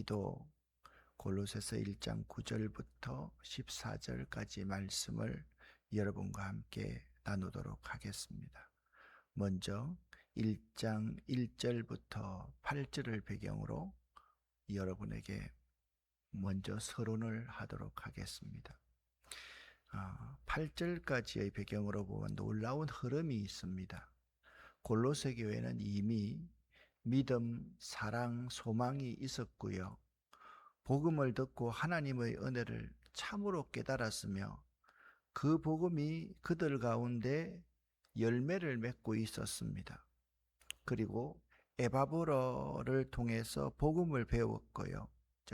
우리도 골로새서 1장 9절부터 14절까지 말씀을 여러분과 함께 나누도록 하겠습니다. 먼저 1장 1절부터 8절을 배경으로 여러분에게 먼저 서론을 하도록 하겠습니다. 8절까지의 배경으로 보면 놀라운 흐름이 있습니다. 골로새 교회는 이미 믿음, 사랑, 소망이 있었고요. 복음을 듣고 하나님의 은혜를 참으로 깨달았으며 그 복음이 그들 가운데 열매를 맺고 있었습니다. 그리고 에바브로를 통해서 복음을 배웠고요.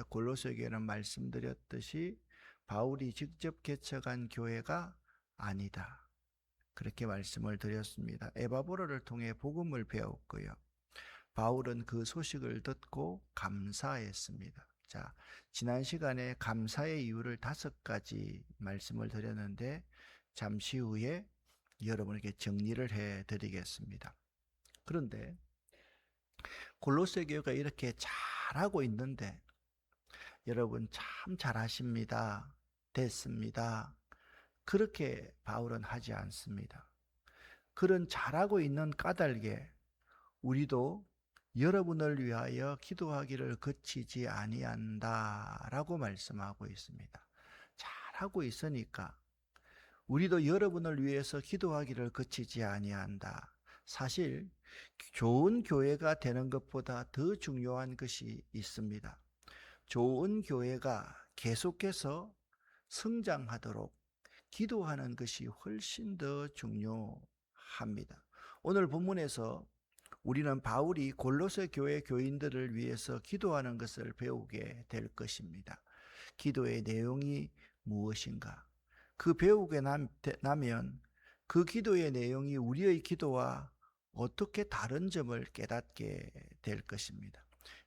골로새 교회는 말씀드렸듯이 바울이 직접 개척한 교회가 아니다. 그렇게 말씀을 드렸습니다. 에바브로를 통해 복음을 배웠고요. 바울은 그 소식을 듣고 감사했습니다. 지난 시간에 감사의 이유를 5가지 말씀을 드렸는데 잠시 후에 여러분에게 정리를 해드리겠습니다. 그런데 골로새 교회가 이렇게 잘하고 있는데 여러분 참 잘하십니다. 됐습니다. 그렇게 바울은 하지 않습니다. 그런 잘하고 있는 까닭에 우리도 여러분을 위하여 기도하기를 그치지 아니한다라고 말씀하고 있습니다. 잘하고 있으니까 우리도 여러분을 위해서 기도하기를 그치지 아니한다. 사실 좋은 교회가 되는 것보다 더 중요한 것이 있습니다. 좋은 교회가 계속해서 성장하도록 기도하는 것이 훨씬 더 중요합니다. 오늘 본문에서 우리는 바울이 골로새 교회 교인들을 위해서 기도하는 것을 배우게 될 것입니다. 기도의 내용이 무엇인가? 그 배우게 나면 그 기도의 내용이 우리의 기도와 어떻게 다른 점을 깨닫게 될 것입니다.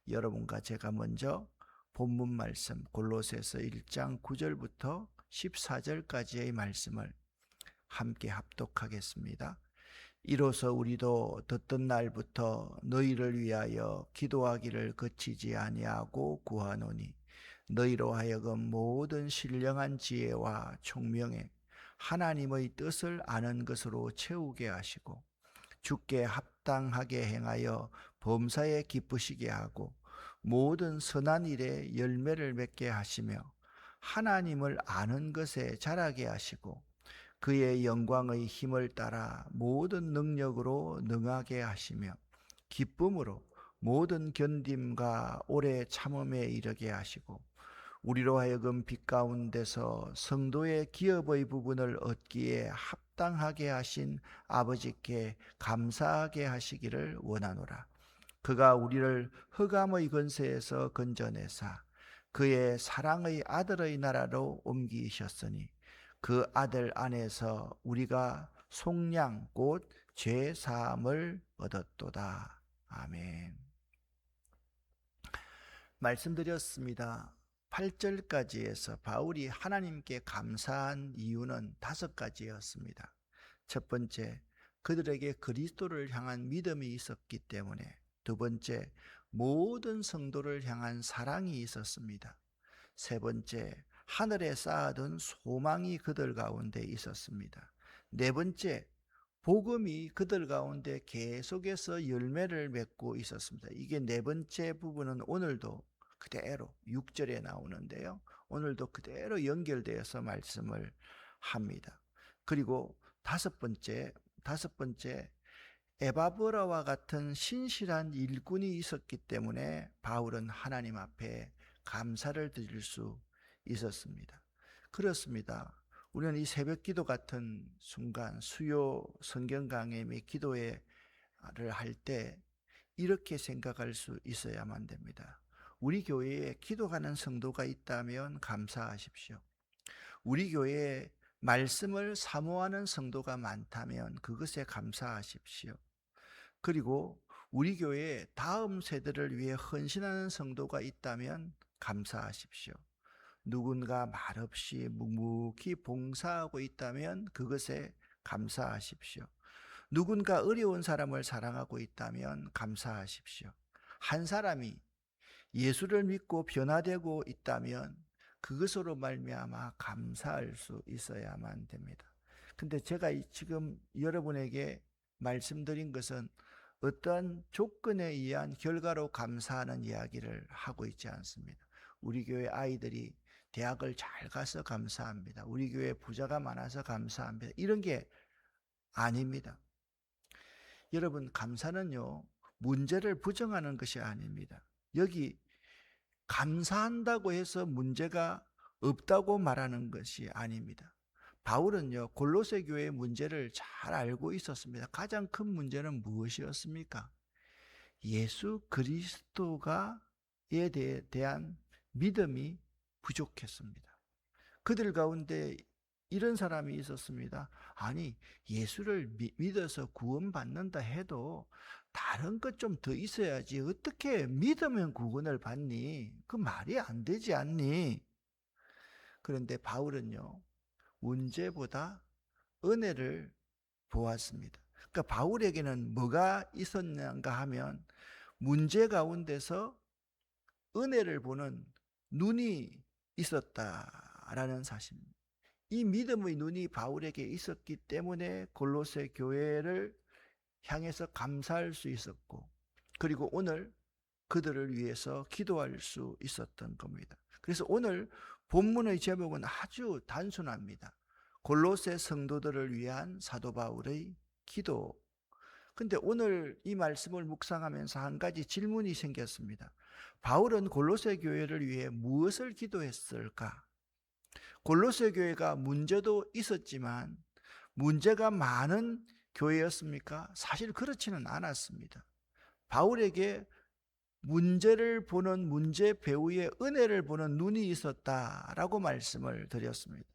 여러분과 제가 먼저 본문 말씀 골로새서 1장 9절부터 14절까지의 말씀을 함께 합독하겠습니다. 이로써 우리도 듣던 날부터 너희를 위하여 기도하기를 그치지 아니하고 구하노니 너희로 하여금 모든 신령한 지혜와 총명에 하나님의 뜻을 아는 것으로 채우게 하시고 주께 합당하게 행하여 범사에 기쁘시게 하고 모든 선한 일에 열매를 맺게 하시며 하나님을 아는 것에 자라게 하시고 그의 영광의 힘을 따라 모든 능력으로 능하게 하시며 기쁨으로 모든 견딤과 오래 참음에 이르게 하시고 우리로 하여금 빛 가운데서 성도의 기업의 부분을 얻기에 합당하게 하신 아버지께 감사하게 하시기를 원하노라. 그가 우리를 흑암의 권세에서 건져내사 그의 사랑의 아들의 나라로 옮기셨으니 그 아들 안에서 우리가 속량 곧 죄 사함을 얻었도다. 아멘. 말씀드렸습니다. 8절까지에서 바울이 하나님께 감사한 이유는 5가지였습니다. 첫 번째, 그들에게 그리스도를 향한 믿음이 있었기 때문에. 두 번째, 모든 성도를 향한 사랑이 있었습니다. 세 번째, 하늘에 쌓아둔 소망이 그들 가운데 있었습니다. 네 번째, 복음이 그들 가운데 계속해서 열매를 맺고 있었습니다. 이게 네 번째 부분은 오늘도 그대로 6절에 나오는데요. 오늘도 그대로 연결되어서 말씀을 합니다. 그리고 다섯 번째, 에바브라와 같은 신실한 일꾼이 있었기 때문에 바울은 하나님 앞에 감사를 드릴 수 있었습니다. 그렇습니다. 우리는 이 새벽 기도 같은 순간 수요 성경 강해 및 기도를 할 때 이렇게 생각할 수 있어야만 됩니다. 우리 교회에 기도하는 성도가 있다면 감사하십시오. 우리 교회에 말씀을 사모하는 성도가 많다면 그것에 감사하십시오. 그리고 우리 교회에 다음 세대를 위해 헌신하는 성도가 있다면 감사하십시오. 누군가 말없이 묵묵히 봉사하고 있다면 그것에 감사하십시오. 누군가 어려운 사람을 사랑하고 있다면 감사하십시오. 한 사람이 예수를 믿고 변화되고 있다면 그것으로 말미암아 감사할 수 있어야만 됩니다. 근데 제가 지금 여러분에게 말씀드린 것은 어떠한 조건에 의한 결과로 감사하는 이야기를 하고 있지 않습니다. 우리 교회 아이들이 대학을 잘 가서 감사합니다. 우리 교회 부자가 많아서 감사합니다. 이런 게 아닙니다. 여러분, 감사는요, 문제를 부정하는 것이 아닙니다. 여기 감사한다고 해서 문제가 없다고 말하는 것이 아닙니다. 바울은요, 골로새 교회의 문제를 잘 알고 있었습니다. 가장 큰 문제는 무엇이었습니까? 예수 그리스도가에 대한 믿음이 부족했습니다. 그들 가운데 이런 사람이 있었습니다. 아니, 예수를 믿어서 구원받는다 해도 다른 것 좀 더 있어야지. 어떻게 믿으면 구원을 받니? 그 말이 안 되지 않니? 그런데 바울은요, 문제보다 은혜를 보았습니다. 그러니까 바울에게는 뭐가 있었는가 하면 문제 가운데서 은혜를 보는 눈이 있었다라는 사실입니다. 이 믿음의 눈이 바울에게 있었기 때문에 골로새 교회를 향해서 감사할 수 있었고, 그리고 오늘 그들을 위해서 기도할 수 있었던 겁니다. 그래서 오늘 본문의 제목은 아주 단순합니다. 골로새 성도들을 위한 사도 바울의 기도. 근데 오늘 이 말씀을 묵상하면서 한 가지 질문이 생겼습니다. 바울은 골로새 교회를 위해 무엇을 기도했을까? 골로새 교회가 문제도 있었지만 문제가 많은 교회였습니까? 사실 그렇지는 않았습니다. 바울에게 문제를 보는 문제 배후에 은혜를 보는 눈이 있었다라고 말씀을 드렸습니다.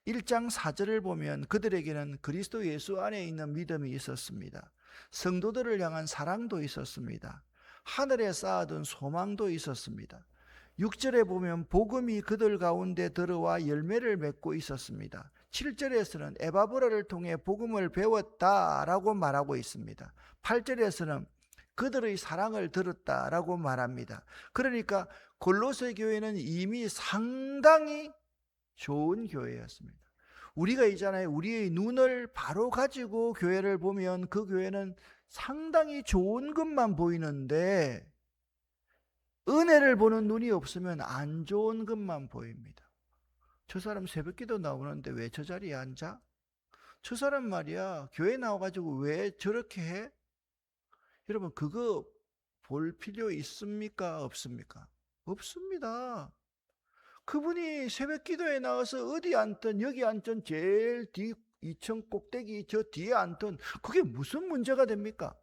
1장 4절을 보면 그들에게는 그리스도 예수 안에 있는 믿음이 있었습니다. 성도들을 향한 사랑도 있었습니다. 하늘에 쌓아둔 소망도 있었습니다. 6절에 보면 복음이 그들 가운데 들어와 열매를 맺고 있었습니다. 7절에서는 에바브라를 통해 복음을 배웠다라고 말하고 있습니다. 8절에서는 그들의 사랑을 들었다라고 말합니다. 그러니까 골로새 교회는 이미 상당히 좋은 교회였습니다. 우리가 있잖아요. 우리의 눈을 바로 가지고 교회를 보면 그 교회는 상당히 좋은 것만 보이는데 은혜를 보는 눈이 없으면 안 좋은 것만 보입니다. 저 사람 새벽기도 나오는데 왜 저 자리에 앉아? 저 사람 말이야 교회 나와가지고 왜 저렇게 해? 여러분 그거 볼 필요 있습니까? 없습니까? 없습니다. 그분이 새벽기도에 나와서 어디 앉든 여기 앉든 제일 뒤 2층 꼭대기 저 뒤에 앉든 그게 무슨 문제가 됩니까?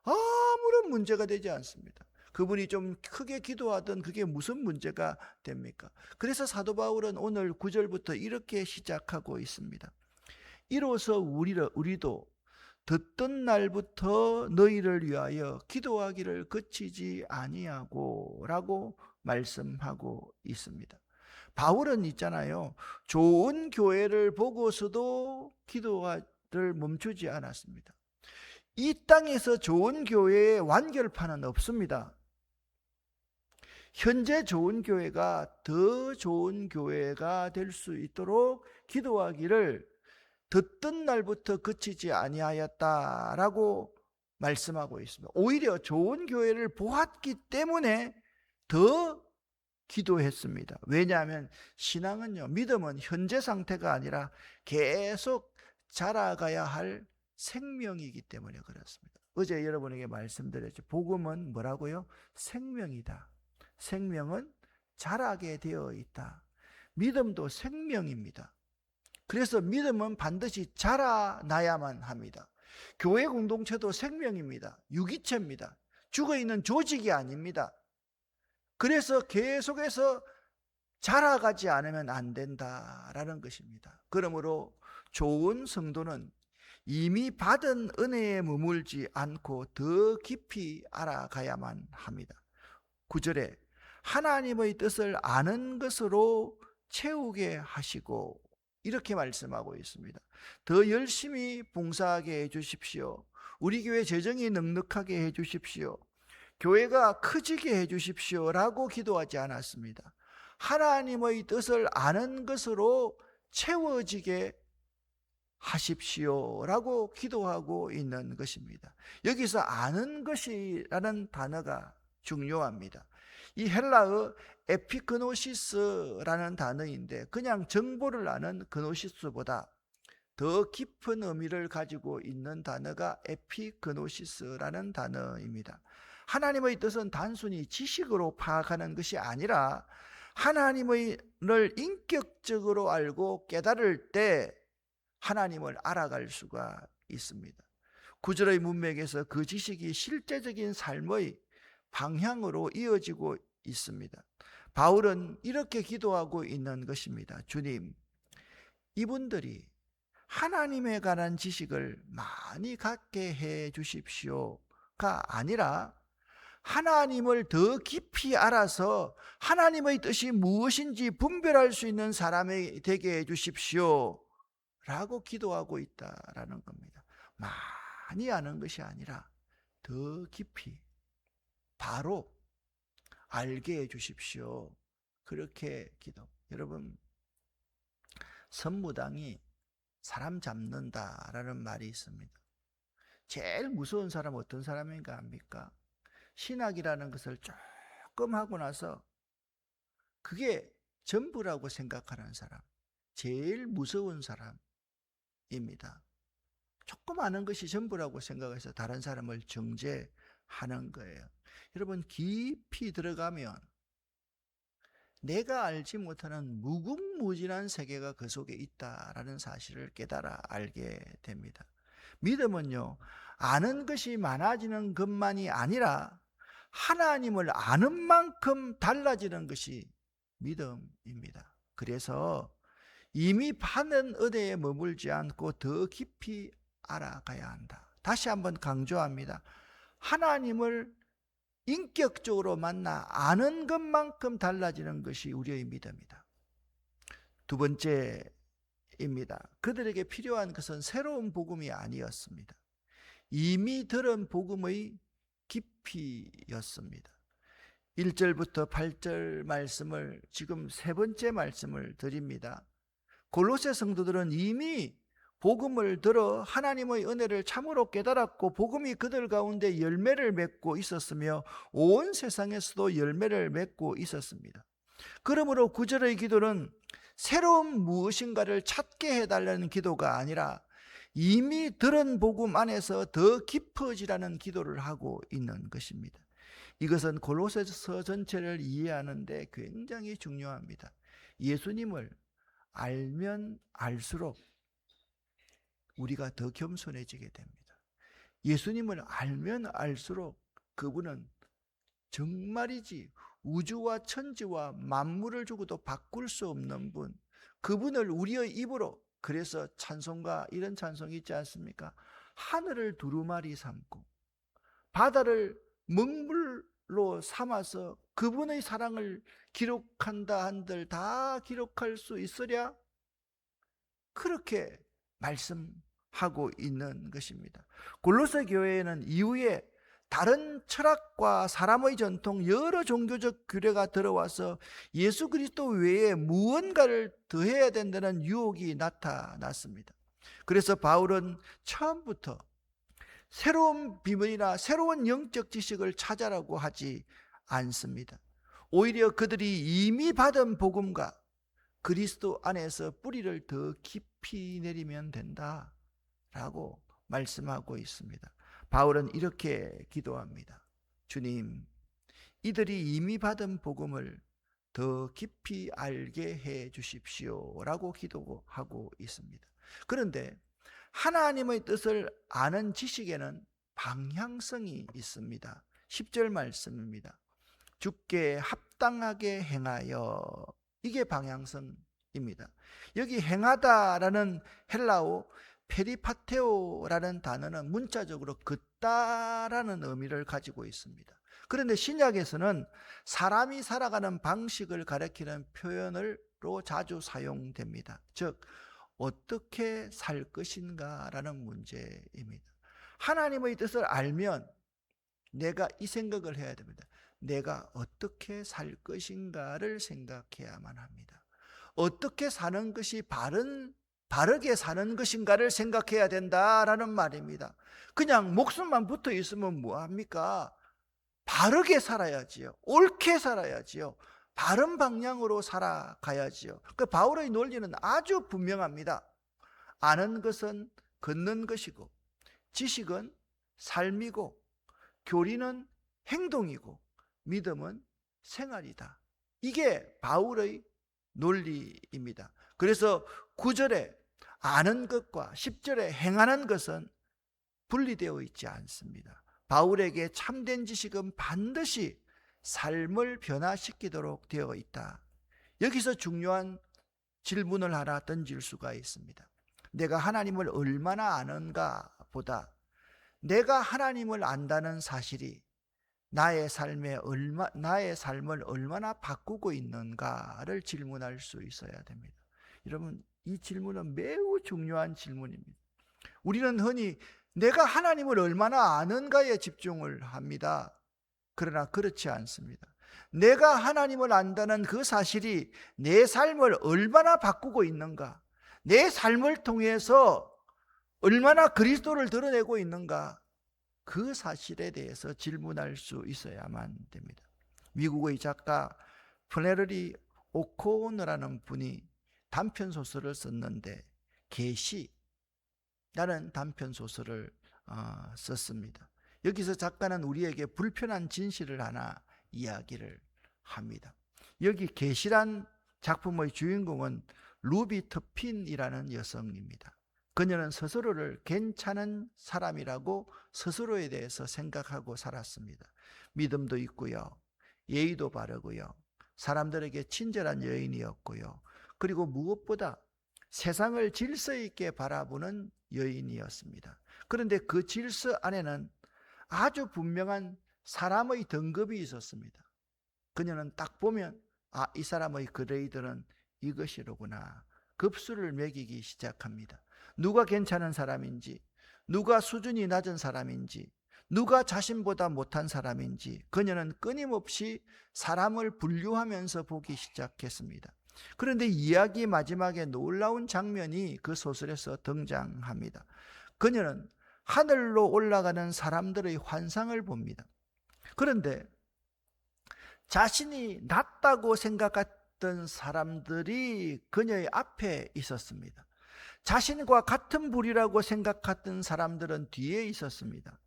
아무런 문제가 되지 않습니다. 그분이 좀 크게 기도하던 그게 무슨 문제가 됩니까? 그래서 사도 바울은 오늘 9절부터 이렇게 시작하고 있습니다. 이로써 우리도 듣던 날부터 너희를 위하여 기도하기를 그치지 아니하고 라고 말씀하고 있습니다. 바울은 있잖아요. 좋은 교회를 보고서도 기도를 멈추지 않았습니다. 이 땅에서 좋은 교회의 완결판은 없습니다. 현재 좋은 교회가 더 좋은 교회가 될 수 있도록 기도하기를 듣던 날부터 그치지 아니하였다라고 말씀하고 있습니다. 오히려 좋은 교회를 보았기 때문에 더 기도했습니다. 왜냐하면 신앙은요, 믿음은 현재 상태가 아니라 계속 자라가야 할 생명이기 때문에 그렇습니다. 어제 여러분에게 말씀드렸죠. 복음은 뭐라고요? 생명이다. 생명은 자라게 되어 있다. 믿음도 생명입니다. 그래서 믿음은 반드시 자라나야만 합니다. 교회 공동체도 생명입니다. 유기체입니다. 죽어있는 조직이 아닙니다. 그래서 계속해서 자라가지 않으면 안 된다라는 것입니다. 그러므로 좋은 성도는 이미 받은 은혜에 머물지 않고 더 깊이 알아가야만 합니다. 9절에 하나님의 뜻을 아는 것으로 채우게 하시고 이렇게 말씀하고 있습니다. 더 열심히 봉사하게 해주십시오. 우리 교회 재정이 넉넉하게 해주십시오. 교회가 커지게 해주십시오라고 기도하지 않았습니다. 하나님의 뜻을 아는 것으로 채워지게 하십시오라고 기도하고 있는 것입니다. 여기서 아는 것이라는 단어가 중요합니다. 이 헬라어 에피그노시스라는 단어인데 그냥 정보를 아는 그노시스보다 더 깊은 의미를 가지고 있는 단어가 에피그노시스라는 단어입니다. 하나님의 뜻은 단순히 지식으로 파악하는 것이 아니라 하나님을 인격적으로 알고 깨달을 때 하나님을 알아갈 수가 있습니다. 구절의 문맥에서 그 지식이 실제적인 삶의 방향으로 이어지고 있습니다. 바울은 이렇게 기도하고 있는 것입니다. 주님, 이분들이 하나님에 관한 지식을 많이 갖게 해 주십시오가 아니라 하나님을 더 깊이 알아서 하나님의 뜻이 무엇인지 분별할 수 있는 사람이 되게 해 주십시오 라고 기도하고 있다라는 겁니다. 많이 아는 것이 아니라 더 깊이 바로 알게 해 주십시오. 그렇게 기도. 여러분, 선무당이 사람 잡는다라는 말이 있습니다. 제일 무서운 사람 어떤 사람인가 합니까? 신학이라는 것을 조금 하고 나서 그게 전부라고 생각하는 사람, 제일 무서운 사람입니다. 조금 아는 것이 전부라고 생각해서 다른 사람을 정죄하는 거예요. 여러분, 깊이 들어가면 내가 알지 못하는 무궁무진한 세계가 그 속에 있다라는 사실을 깨달아 알게 됩니다. 믿음은요, 아는 것이 많아지는 것만이 아니라 하나님을 아는 만큼 달라지는 것이 믿음입니다. 그래서 이미 받은 은혜에 머물지 않고 더 깊이 알아가야 한다. 다시 한번 강조합니다. 하나님을 인격적으로 만나 아는 것만큼 달라지는 것이 우리의 믿음이다. 두 번째입니다. 그들에게 필요한 것은 새로운 복음이 아니었습니다. 이미 들은 복음의 깊이였습니다. 1절부터 8절 말씀을 지금 세 번째 말씀을 드립니다. 골로새 성도들은 이미 복음을 들어 하나님의 은혜를 참으로 깨달았고 복음이 그들 가운데 열매를 맺고 있었으며 온 세상에서도 열매를 맺고 있었습니다. 그러므로 9절의 기도는 새로운 무엇인가를 찾게 해달라는 기도가 아니라 이미 들은 복음 안에서 더 깊어지라는 기도를 하고 있는 것입니다. 이것은 골로새서 전체를 이해하는 데 굉장히 중요합니다. 예수님을 알면 알수록 우리가 더 겸손해지게 됩니다. 예수님을 알면 알수록 그분은 정말이지 우주와 천지와 만물을 주고도 바꿀 수 없는 분, 그분을 우리의 입으로, 그래서 찬송가 이런 찬송이 있지 않습니까? 하늘을 두루마리 삼고 바다를 먹물로 삼아서 그분의 사랑을 기록한다 한들 다 기록할 수 있으랴? 그렇게 말씀하고 있는 것입니다. 골로새 교회에는 이후에 다른 철학과 사람의 전통, 여러 종교적 규례가 들어와서 예수 그리스도 외에 무언가를 더해야 된다는 유혹이 나타났습니다. 그래서 바울은 처음부터 새로운 비밀이나 새로운 영적 지식을 찾아라고 하지 않습니다. 오히려 그들이 이미 받은 복음과 그리스도 안에서 뿌리를 더 깊이 내리면 된다라고 말씀하고 있습니다. 바울은 이렇게 기도합니다. 주님, 이들이 이미 받은 복음을 더 깊이 알게 해 주십시오라고 기도하고 있습니다. 그런데 하나님의 뜻을 아는 지식에는 방향성이 있습니다. 10절 말씀입니다. 주께 합당하게 행하여, 이게 방향성입니다. 여기 행하다라는 헬라어 페리파테오라는 단어는 문자적으로 긋다라는 의미를 가지고 있습니다. 그런데 신약에서는 사람이 살아가는 방식을 가리키는 표현으로 자주 사용됩니다. 즉 어떻게 살 것인가라는 문제입니다. 하나님의 뜻을 알면 내가 이 생각을 해야 됩니다. 내가 어떻게 살 것인가를 생각해야만 합니다. 어떻게 사는 것이 바르게 사는 것인가를 생각해야 된다라는 말입니다. 그냥 목숨만 붙어 있으면 뭐합니까? 바르게 살아야지요. 옳게 살아야지요. 바른 방향으로 살아가야지요. 그 바울의 논리는 아주 분명합니다. 아는 것은 걷는 것이고, 지식은 삶이고, 교리는 행동이고, 믿음은 생활이다. 이게 바울의 논리입니다. 그래서 9절에 아는 것과 10절에 행하는 것은 분리되어 있지 않습니다. 바울에게 참된 지식은 반드시 삶을 변화시키도록 되어 있다. 여기서 중요한 질문을 하나 던질 수가 있습니다. 내가 하나님을 얼마나 아는가 보다 내가 하나님을 안다는 사실이 나의 삶을 얼마나 바꾸고 있는가를 질문할 수 있어야 됩니다. 여러분, 이 질문은 매우 중요한 질문입니다. 우리는 흔히 내가 하나님을 얼마나 아는가에 집중을 합니다. 그러나 그렇지 않습니다. 내가 하나님을 안다는 그 사실이 내 삶을 얼마나 바꾸고 있는가, 내 삶을 통해서 얼마나 그리스도를 드러내고 있는가, 그 사실에 대해서 질문할 수 있어야만 됩니다. 미국의 작가 플래너리 오코너라는 분이 단편소설을 썼는데 계시라는 단편소설을 썼습니다. 여기서 작가는 우리에게 불편한 진실을 하나 이야기를 합니다. 여기 계시란 작품의 주인공은 루비 터핀이라는 여성입니다. 그녀는 스스로를 괜찮은 사람이라고 스스로에 대해서 생각하고 살았습니다. 믿음도 있고요, 예의도 바르고요, 사람들에게 친절한 여인이었고요, 그리고 무엇보다 세상을 질서 있게 바라보는 여인이었습니다. 그런데 그 질서 안에는 아주 분명한 사람의 등급이 있었습니다. 그녀는 딱 보면 이 사람의 그레이드는 이것이로구나. 급수를 매기기 시작합니다. 누가 괜찮은 사람인지, 누가 수준이 낮은 사람인지, 누가 자신보다 못한 사람인지 그녀는 끊임없이 사람을 분류하면서 보기 시작했습니다. 그런데 이야기 마지막에 놀라운 장면이 그 소설에서 등장합니다. 그녀는 하늘로 올라가는 사람들의 환상을 봅니다. 그런데 자신이 낫다고 생각했던 사람들이 그녀의 앞에 있었습니다. 자신과 같은 부류라고 생각했던 사람들은 뒤에 있었습니다.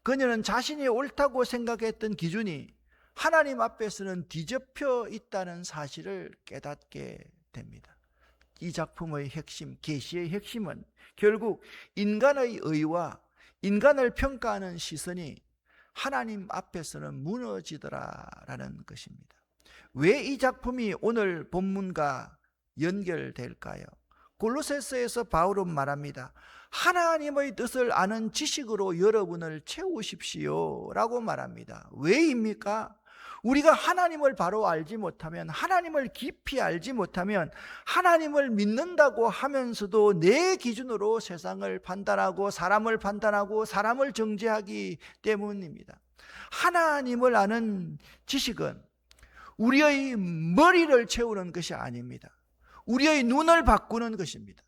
그녀는 자신이 옳다고 생각했던 기준이 하나님 앞에서는 뒤집혀 있다는 사실을 깨닫게 됩니다. 이 작품의 핵심, 계시의 핵심은 결국 인간의 의와 인간을 평가하는 시선이 하나님 앞에서는 무너지더라라는 것입니다. 왜 이 작품이 오늘 본문과 연결될까요? 골로새서에서 바울은 말합니다. 하나님의 뜻을 아는 지식으로 여러분을 채우십시오 라고 말합니다. 왜입니까? 우리가 하나님을 바로 알지 못하면, 하나님을 깊이 알지 못하면 하나님을 믿는다고 하면서도 내 기준으로 세상을 판단하고 사람을 판단하고 사람을 정죄하기 때문입니다. 하나님을 아는 지식은 우리의 머리를 채우는 것이 아닙니다. 우리의 눈을 바꾸는 것입니다.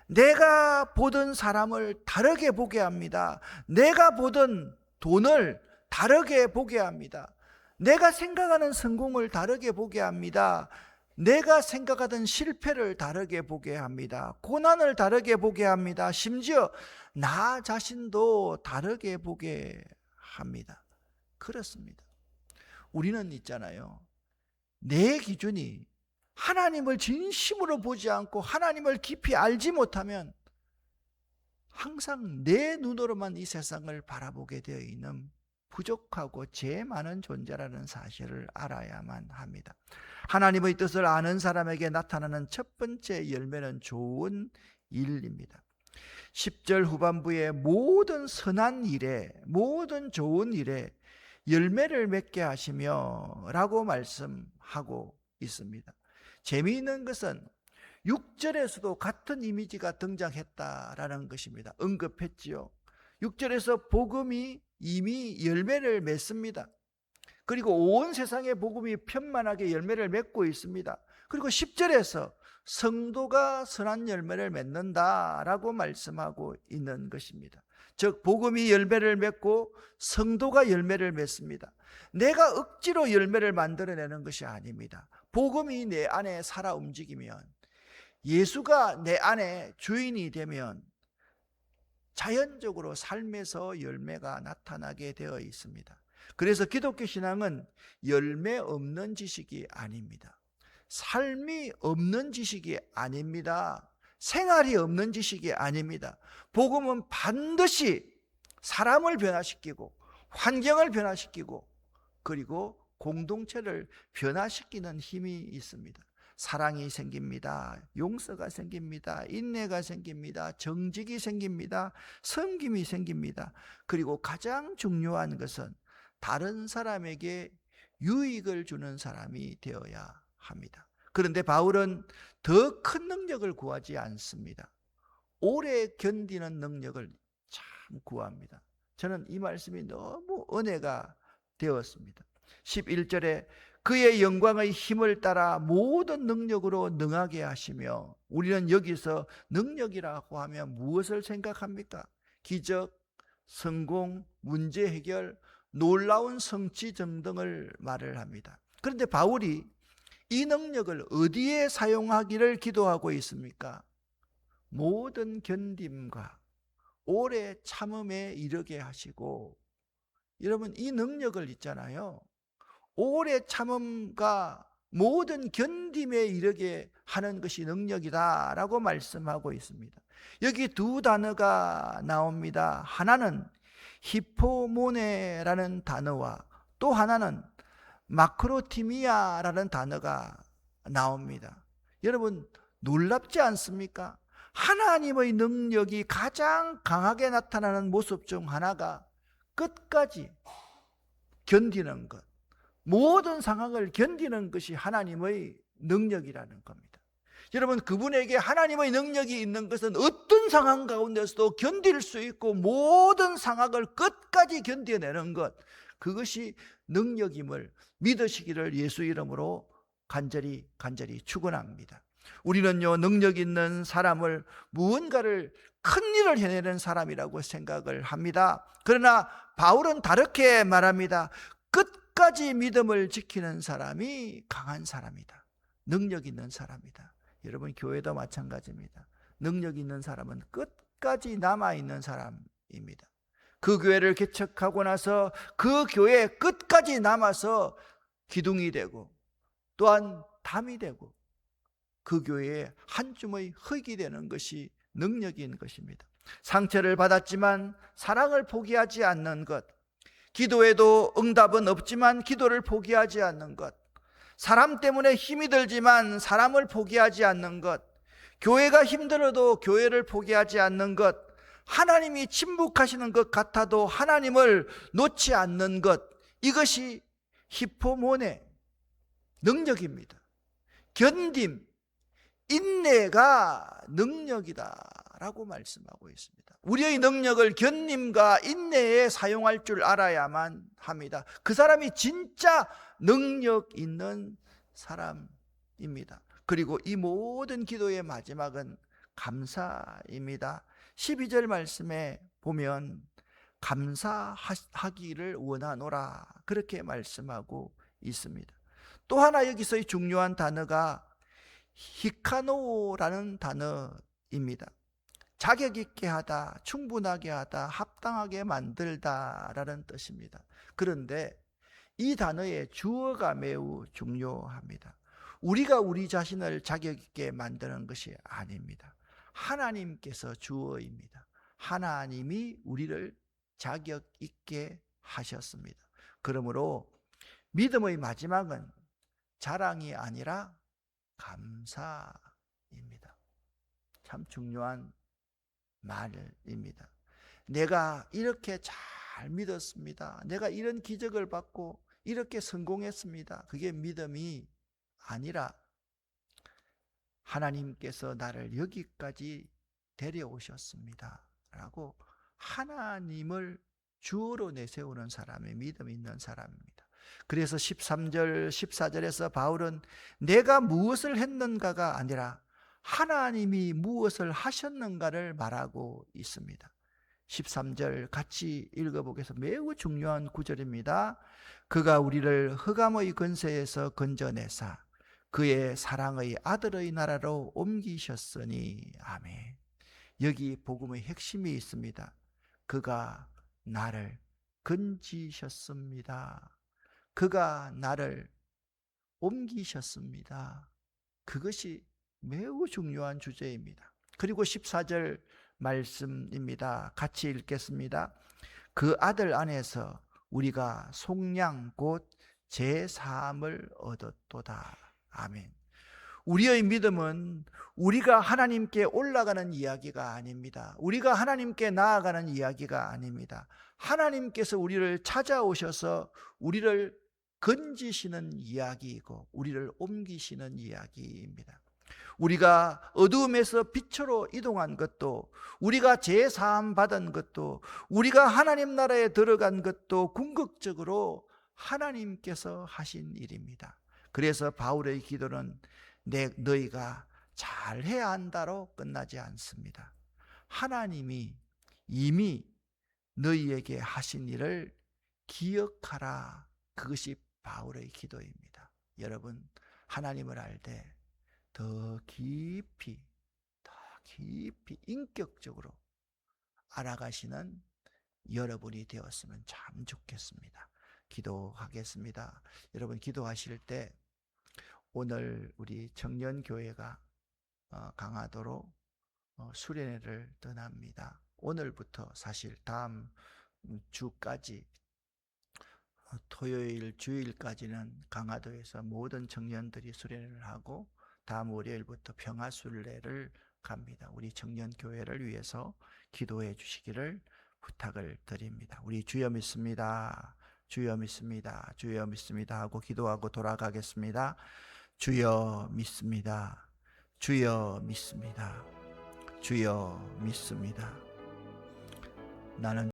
내가 보던 사람을 다르게 보게 합니다. 내가 보던 돈을 다르게 보게 합니다. 내가 생각하는 성공을 다르게 보게 합니다. 내가 생각하던 실패를 다르게 보게 합니다. 고난을 다르게 보게 합니다. 심지어 나 자신도 다르게 보게 합니다. 그렇습니다. 우리는 있잖아요, 내 기준이 하나님을 진심으로 보지 않고 하나님을 깊이 알지 못하면 항상 내 눈으로만 이 세상을 바라보게 되어 있는 부족하고 죄 많은 존재라는 사실을 알아야만 합니다. 하나님의 뜻을 아는 사람에게 나타나는 첫 번째 열매는 좋은 일입니다. 10절 후반부에 모든 선한 일에, 모든 좋은 일에 열매를 맺게 하시며 라고 말씀하고 있습니다. 재미있는 것은 6절에서도 같은 이미지가 등장했다라는 것입니다. 언급했지요. 6절에서 복음이 이미 열매를 맺습니다. 그리고 온 세상의 복음이 편만하게 열매를 맺고 있습니다. 그리고 10절에서 성도가 선한 열매를 맺는다라고 말씀하고 있는 것입니다. 즉 복음이 열매를 맺고 성도가 열매를 맺습니다. 내가 억지로 열매를 만들어내는 것이 아닙니다. 복음이 내 안에 살아 움직이면, 예수가 내 안에 주인이 되면 자연적으로 삶에서 열매가 나타나게 되어 있습니다. 그래서 기독교 신앙은 열매 없는 지식이 아닙니다. 삶이 없는 지식이 아닙니다. 생활이 없는 지식이 아닙니다. 복음은 반드시 사람을 변화시키고 환경을 변화시키고 그리고 공동체를 변화시키는 힘이 있습니다. 사랑이 생깁니다. 용서가 생깁니다. 인내가 생깁니다. 정직이 생깁니다. 섬김이 생깁니다. 그리고 가장 중요한 것은 다른 사람에게 유익을 주는 사람이 되어야 합니다. 그런데 바울은 더 큰 능력을 구하지 않습니다. 오래 견디는 능력을 참 구합니다. 저는 이 말씀이 너무 은혜가 되었습니다. 11절에 그의 영광의 힘을 따라 모든 능력으로 능하게 하시며, 우리는 여기서 능력이라고 하면 무엇을 생각합니까? 기적, 성공, 문제 해결, 놀라운 성취 등등을 말을 합니다. 그런데 바울이 이 능력을 어디에 사용하기를 기도하고 있습니까? 모든 견딤과 오래 참음에 이르게 하시고, 여러분 이 능력을 있잖아요, 오래 참음과 모든 견딤에 이르게 하는 것이 능력이다라고 말씀하고 있습니다. 여기 두 단어가 나옵니다. 하나는 히포모네라는 단어와 또 하나는 마크로티미아라는 단어가 나옵니다. 여러분 놀랍지 않습니까? 하나님의 능력이 가장 강하게 나타나는 모습 중 하나가 끝까지 견디는 것, 모든 상황을 견디는 것이 하나님의 능력이라는 겁니다. 여러분 그분에게 하나님의 능력이 있는 것은 어떤 상황 가운데서도 견딜 수 있고 모든 상황을 끝까지 견뎌내는 것, 그것이 능력임을 믿으시기를 예수 이름으로 간절히 축원합니다. 우리는요 능력 있는 사람을 무언가를 큰 일을 해내는 사람이라고 생각을 합니다. 그러나 바울은 다르게 말합니다. 끝까지 믿음을 지키는 사람이 강한 사람이다. 능력 있는 사람이다. 여러분 교회도 마찬가지입니다. 능력 있는 사람은 끝까지 남아있는 사람입니다. 그 교회를 개척하고 나서 그 교회 끝까지 남아서 기둥이 되고 또한 담이 되고 그 교회의 한 줌의 흙이 되는 것이 능력인 것입니다. 상처를 받았지만 사랑을 포기하지 않는 것, 기도에도 응답은 없지만 기도를 포기하지 않는 것, 사람 때문에 힘이 들지만 사람을 포기하지 않는 것, 교회가 힘들어도 교회를 포기하지 않는 것, 하나님이 침묵하시는 것 같아도 하나님을 놓지 않는 것, 이것이 히포모네, 능력입니다. 견딤, 인내가 능력이다라고 말씀하고 있습니다. 우리의 능력을 견딤과 인내에 사용할 줄 알아야만 합니다. 그 사람이 진짜 능력 있는 사람입니다. 그리고 이 모든 기도의 마지막은 감사입니다. 12절 말씀에 보면 감사하기를 원하노라 그렇게 말씀하고 있습니다. 또 하나 여기서의 중요한 단어가 히카노라는 단어입니다. 자격 있게 하다, 충분하게 하다, 합당하게 만들다라는 뜻입니다. 그런데 이 단어의 주어가 매우 중요합니다. 우리가 우리 자신을 자격 있게 만드는 것이 아닙니다. 하나님께서 주어입니다. 하나님이 우리를 자격 있게 하셨습니다. 그러므로 믿음의 마지막은 자랑이 아니라 감사입니다. 참 중요한 말입니다. 내가 이렇게 잘 믿었습니다. 내가 이런 기적을 받고 이렇게 성공했습니다. 그게 믿음이 아니라 하나님께서 나를 여기까지 데려오셨습니다 라고 하나님을 주로 내세우는 사람이 믿음 있는 사람입니다. 그래서 13절, 14절에서 바울은 내가 무엇을 했는가가 아니라 하나님이 무엇을 하셨는가를 말하고 있습니다. 13절 같이 읽어보겠습니다. 매우 중요한 구절입니다. 그가 우리를 흑암의 권세에서 건져내사 그의 사랑의 아들의 나라로 옮기셨으니. 아멘. 여기 복음의 핵심이 있습니다. 그가 나를 건지셨습니다. 그가 나를 옮기셨습니다. 그것이 매우 중요한 주제입니다. 그리고 14절 말씀입니다. 같이 읽겠습니다. 그 아들 안에서 우리가 속량 곧 제사함을 얻었도다. 아멘. 우리의 믿음은 우리가 하나님께 올라가는 이야기가 아닙니다. 우리가 하나님께 나아가는 이야기가 아닙니다. 하나님께서 우리를 찾아오셔서 우리를 건지시는 이야기이고 우리를 옮기시는 이야기입니다. 우리가 어두움에서 빛으로 이동한 것도, 우리가 제사함 받은 것도, 우리가 하나님 나라에 들어간 것도 궁극적으로 하나님께서 하신 일입니다. 그래서 바울의 기도는 너희가 잘해야 한다로 끝나지 않습니다. 하나님이 이미 너희에게 하신 일을 기억하라. 그것이 바울의 기도입니다. 여러분, 하나님을 알 때 더 깊이 인격적으로 알아가시는 여러분이 되었으면 참 좋겠습니다. 기도하겠습니다. 여러분, 기도하실 때 오늘 우리 청년교회가 강화도로 수련회를 떠납니다. 오늘부터 사실 다음 주까지 토요일, 주일까지는 강화도에서 모든 청년들이 수련회를 하고 다음 월요일부터 평화순례를 갑니다. 우리 청년교회를 위해서 기도해 주시기를 부탁을 드립니다. 우리 주여 믿습니다. 주여 믿습니다. 주여 믿습니다 하고 기도하고 돌아가겠습니다. 주여 믿습니다. 주여 믿습니다. 주여 믿습니다. 나는